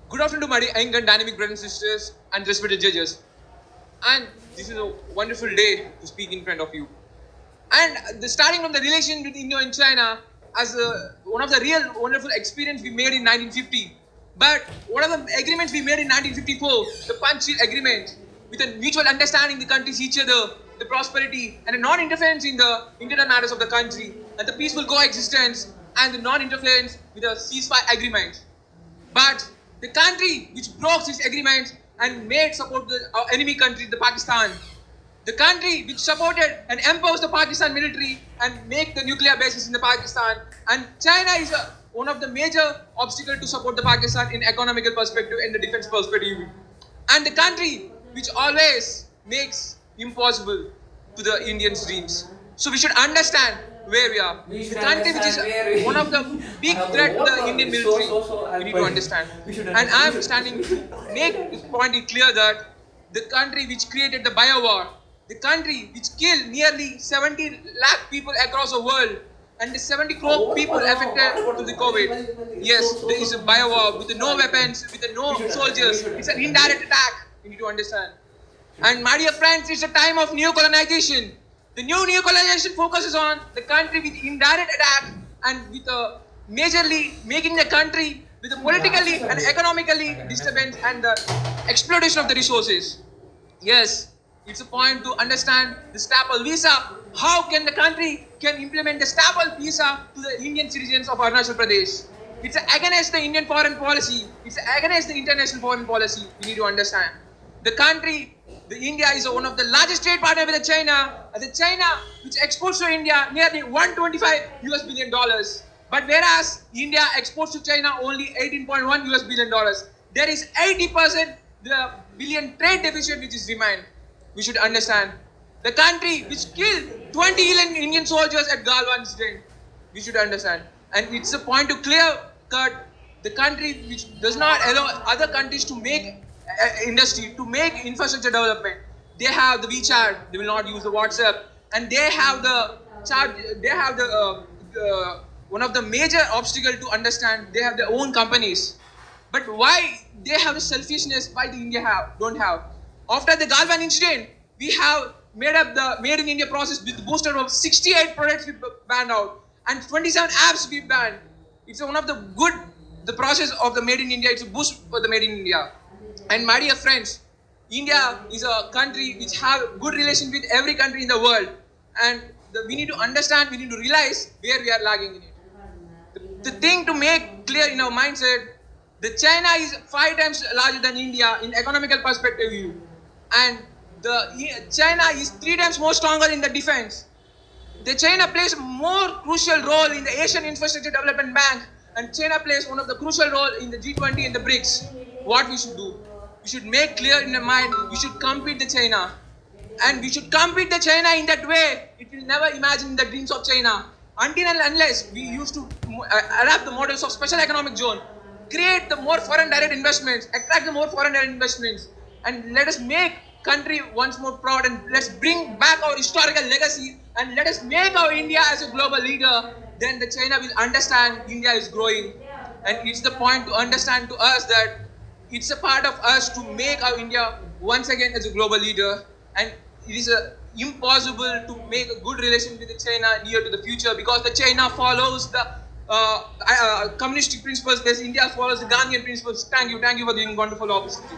Good afternoon to my young and dynamic brothers and sisters and respected judges. And this is a wonderful day to speak in front of you. And the starting from the relation between India and China as one of the real wonderful experience we made in 1950. But one of the agreements we made in 1954, the Panchsheel Agreement, with a mutual understanding the countries each other, the prosperity and a non-interference in the internal matters of the country, and the peaceful coexistence and the non-interference with a ceasefire agreement. But the country which broke this agreement and made support our enemy country, the Pakistan, the country which supported and empowers the Pakistan military and make the nuclear bases in the Pakistan, and China is one of the major obstacles to support the Pakistan in economical perspective and the defense perspective, and the country which always makes impossible to the Indians' dreams. So we should understand where we are. We The should country which is understand where we one of the big threat to the Indian military. We need to understand. And I am standing to make this point clear that the country which created the bio war, the country which killed nearly 70 lakh people across the world, and the 70 crore people affected to the COVID. Yes, there is a bio war with no weapons, with no soldiers. It's an indirect attack. You need to understand. And my dear friends, it's a time of new colonization. The new colonization focuses on the country with indirect attack and with a majorly making the country with a politically and economically disturbance and the exploitation of the resources. Yes, it's a point to understand the staple visa. How can the country can implement the staple visa to the Indian citizens of Arunachal Pradesh? It's against the Indian foreign policy. It's against the international foreign policy. We need to understand. The country, the India is one of the largest trade partner with the China. The China, which exports to India nearly 125 US billion dollars. But whereas India exports to China only 18.1 US billion dollars, there is 80% the billion trade deficit which is remained. We should understand. The country which killed 20 Indian soldiers at Galwan incident. We should understand. And it's a point to clear cut the country which does not allow other countries to make industry, to make infrastructure development. They have the WeChat, they will not use the WhatsApp, and they have the chat. They have the one of the major obstacle to understand. They have their own companies, but why they have the selfishness? Why the India don't have? After the Galvan incident, we have made up the Made in India process with the booster of 68 products we banned out and 27 apps we banned. It's one of the good the process of the Made in India. It's a boost for the Made in India. And my dear friends, India is a country which have good relation with every country in the world, and we need to understand, we need to realize where we are lagging in it. The thing to make clear in our mindset, the China is 5 times larger than India in economical perspective view, and the China is 3 times more stronger in the defense. The China plays more crucial role in the Asian Infrastructure Development Bank, and China plays one of the crucial role in the G20 and the BRICS. What we should do? We should make clear in the mind, we should compete the China. And we should compete the China in that way. It will never imagine the dreams of China. Until and unless we used to adapt the models of special economic zone, create the more foreign direct investments, attract the more foreign direct investments, and let us make country once more proud, and let's bring back our historical legacy, and let us make our India as a global leader. Then the China will understand India is growing. And it's the point to understand to us that it's a part of us to make our India once again as a global leader, and it is impossible to make a good relation with the China near to the future, because the China follows the communistic principles, whereas India follows the Gandhian principles. Thank you for doing wonderful opportunity.